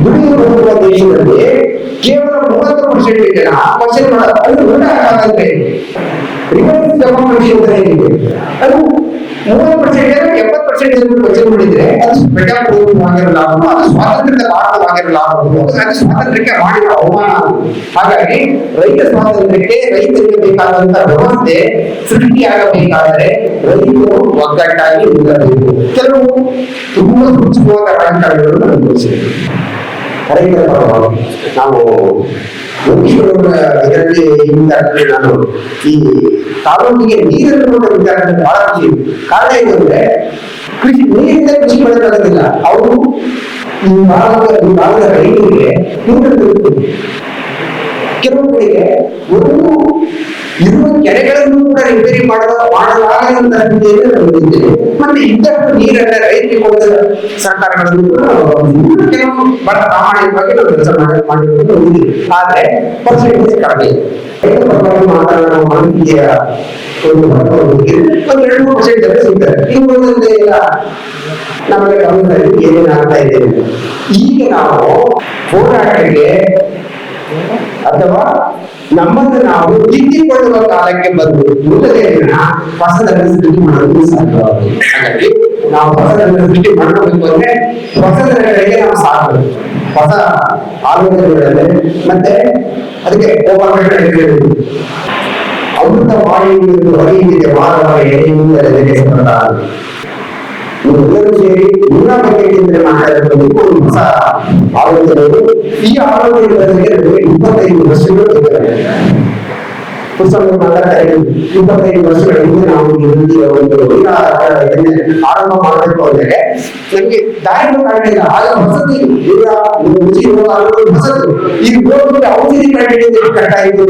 ದುಡಿದು ಬರುವ ದೇಶದಲ್ಲಿ ಕೇವಲ 30% ಜನ ಕ್ವಶನ್ ಮಾಡೋದಂದ್ರೆ ರಿವರ್ಸ್ ಡೆಮೋಕ್ರಸಿ ಅಂತ ಏನಿದೆ ಅದು 30% 70% ಕ್ವಶನ್ ಮಾಡಿದ್ರೆ ಅದು ಪ್ರಜಾಪ್ರಭುತ್ವವಾಗಿರಲ್ಲ, ಅದು ಸ್ವಾತಂತ್ರ್ಯದ ಭಾರತವಾಗಿರಲ್ಲ, ಅದು ಸ್ವಾತಂತ್ರ್ಯಕ್ಕೆ ಮಾಡಿದ ಅವಮಾನ. ಹಾಗಾಗಿ ರೈತ ಸ್ವಾತಂತ್ರ್ಯಕ್ಕೆ ರೈತರಿಗೆ ಬೇಕಾದಂತ ವ್ಯವಸ್ಥೆ ಸೃಷ್ಟಿಯಾಗಬೇಕಾದರೆ ರೈತರು ಒಗ್ಗಟ್ಟಾಗಿ ನಿಲ್ಲಬೇಕು. ಕೆಲವು ತುಂಬಾ ಸೂಕ್ಷ್ಮವಾದ ರಾಜಕಾರಣಗಳನ್ನು ಅನುಭವಿಸಿದೆ ರೈತರ ಪರವಾಗಿ. ನಾವು ಇದರಲ್ಲಿ ನಾನು ಈ ತಾಲೂಕಿಗೆ ನೀರನ್ನು ನೋಡುವ ವಿಚಾರದಲ್ಲಿ ಬಹಳ ಖುಷಿ. ಕಾರಣ ಏನಂದ್ರೆ ಕೃಷಿ ನೀರಿಂದ ಕೃಷಿ ಮಾಡೋಕ್ಕಾಗೋದಿಲ್ಲ. ಅವರು ಈ ಭಾಗದ ರೈತರಿಗೆ ಕೆಲವು ಕಡೆಗೆ ಒಂದು ಇರುವ ಕೆರೆಗಳನ್ನು ಕೂಡ ರಿಪೇರಿ ಮಾಡಲಾಗದಂತಹ ಸ್ಥಿತಿಯಲ್ಲಿ ನಾವು ಇದ್ದೇವೆ. ಮತ್ತೆ ಇದ್ದಷ್ಟು ನೀರನ್ನ ರೈತರಿಗೆ ಕೊಡುವ ಸರ್ಕಾರಗಳನ್ನು ಕೆಲವು ಬಹಳ ಪ್ರಾಮಾಣಿಕವಾಗಿ ನಾವು ಕೆಲಸ ಮಾಡಿರುವುದು ಹೊಂದಿದೆ. ಆದ್ರೆ ಪರ್ಸೆಂಟೇಜ್ ಕಡಿಮೆ. ರೈತ ಪರವಾಗಿ ಮಾತಾಡೋ ಮಾಹಿತಿಯ ಒಂದು 2-3% ಸಿಗ್ತಾರೆ. ಇನ್ನೊಂದೇ ಇಲ್ಲ ನಮಗೆ ಗಮನದಲ್ಲಿ ಏನೇನು ಆಗ್ತಾ ಇದೆ. ಈಗ ನಾವು ಹೋರಾಟಕ್ಕೆ ಅಥವಾ ನಮ್ಮನ್ನು ನಾವು ತಿದ್ದಿಕೊಳ್ಳುವ ಕಾಲಕ್ಕೆ ಬಂದು ಮುಂದೆ ಹೊಸದನ್ನು ಸೃಷ್ಟಿ ಮಾಡೋದು ಸಾಧ್ಯವಾಗುತ್ತದೆ. ಹಾಗಾಗಿ ನಾವು ಹೊಸದನ್ನು ಸೃಷ್ಟಿ ಮಾಡಬೇಕು ಅಂದ್ರೆ ಹೊಸದರ ಕಡೆಗೆ ನಾವು ಸಾಗಬೇಕು. ಹೊಸ ಆಲೋಚನೆಗಳಲ್ಲಿ ಮತ್ತೆ ಅದಕ್ಕೆ ಅಮೃತ ವಾಯುವಿನ ಹೊರಗಿದೆ ವಾರವಾರ ಎಡೆಯುವುದರ ಎಲ್ಲರೂ ಸೇರಿ ಮೂಲ ಬಗ್ಗೆ ಚಿಂತನೆ ಮಾತಾಡಬೇಕು. ಒಂದು ಹೊಸ ಆಲೋಚನೆಗಳು. ಈ ಆಲೋಚನೆಗಳಿಗೆ 25 ವರ್ಷಗಳು ಬೇಕಾಗಿದೆ. ಪುಸ್ತಕ ಮಾತಾಡ್ತಾರೆ 25 ವರ್ಷಗಳ ಹಿಂದೆ ನಾವು ಒಂದು ಆರಂಭ ಮಾಡಬೇಕು ಅಂದ್ರೆ ನಮ್ಗೆ ದಾರಿಗಳು ಕಾರಣ. ಆಗ ಹೊಸದು ಹೊಸದು ಈಗ ಔಷಧಿ ಕಂಡು ಕಟ್ಟಾಯಿತು.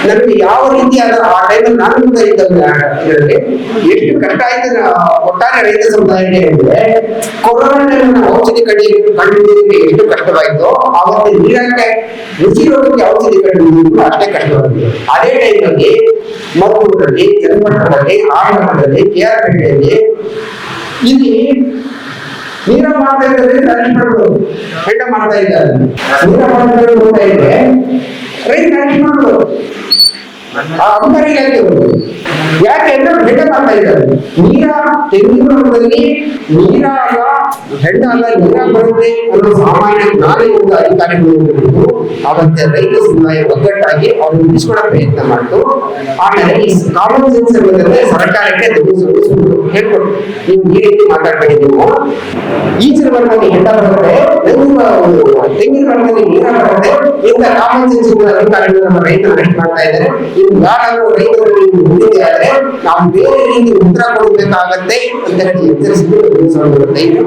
ನಮಗೆ ಯಾವ ರೀತಿ ಆ ಟೈಮಲ್ಲಿ ನಾನು ಕೂಡ ಇದರಲ್ಲಿ ಎಷ್ಟು ಕಷ್ಟ ಆಯ್ತು ಒಟ್ಟಾರೆ ರೈತ ಸಮುದಾಯಕ್ಕೆ ಅಂದ್ರೆ ಕೊರೋನಾ ಟೈಮ್ ಔಷಧಿ ಕಂಡುಹಿಡಿಯೋದಕ್ಕೆ ಎಷ್ಟು ಕಷ್ಟವಾಯಿತು, ಆವತ್ತು ನೀರಕ್ಕೆ ರುಚಿ ರೋಗಕ್ಕೆ ಔಷಧಿ ಕಂಡುಹಿಡಿಯೋದು ಅಷ್ಟೇ ಕಷ್ಟವಾಗಿದೆ. ಅದೇ ಟೈಮಲ್ಲಿ ಮಕ್ಕಳಲ್ಲಿ ಚನ್ನಪಟ್ಟಣದಲ್ಲಿ ಆಡಮಠದಲ್ಲಿ KR-ಪೇಟೆಯಲ್ಲಿ ಇಲ್ಲಿ ನೀರ ಮಾಡ್ತಾ ಇದ್ದಾರೆ. ಹೆಂಡ ಮಾಡ್ತಾ ಇದ್ದಾರೆ. ನೀರ ಮಾಡ್ತಾ ನೋಡ್ತಾ ಇದ್ರೆ ರೈತ ಮಾಡ್ಬೋದು ಯಾಕೆಂದ್ರೆ ಹೆಂಡ ಮಾಡ್ತಾ ಇದ್ದಾರೆ. ನೀರ ತೆಗೆದುಕೊಳ್ಳುವುದರಲ್ಲಿ ನೀರಾಗ ಹೆಂಡ ಅಲ್ಲ ನೀರ ಬರುತ್ತೆ ಅನ್ನೋ ಸಾಮಾನ್ಯ ಜ್ಞಾನದಿಂದ ಅಧಿಕಾರಿಗಳು ಅವತ್ತೆ ರೈತ ಸಮುದಾಯ ಒಗ್ಗಟ್ಟಾಗಿ ಅವ್ರನ್ನ ಉಳಿಸಿಕೊಳ್ಳೋ ಪ್ರಯತ್ನ ಮಾಡಿತು. ಆಮೇಲೆ ಈ ಕಾಮನ್ ಸೆನ್ಸ್ ಅನ್ನೋದ್ರೆ ಸರ್ಕಾರಕ್ಕೆ ಹೇಳ್ಕೊಟ್ಟು ನೀವು ಈ ರೀತಿ ಮಾತಾಡ್ಬೇಡಿ, ನೀವು ಈಚಿನ ಮರದಲ್ಲಿ ಹೆಂಡ ಬರುತ್ತೆ, ತೆಂಗಿನ ಮರದಲ್ಲಿ ನೀರ ಬರುತ್ತೆ, ಇಂಥ ಕಾಮನ್ ಸೆನ್ಸ್ ಅಧಿಕಾರಿಗಳು ನಮ್ಮ ರೈತರು ರೆಸ್ಟ್ ಮಾಡ್ತಾ ಇದ್ದಾರೆ. ಇನ್ನು ಯಾರಾದ್ರೂ ರೈತರಲ್ಲಿ ಹೊಂದಿದೆ ಆದ್ರೆ ನಾವು ಬೇರೆ ರೀತಿ ಉತ್ತರ ಕೊಡಬೇಕಾಗತ್ತೆ ಅಂತ ಹೇಳಿ ಎಚ್ಚರಿಸಿದ್ರು. 2005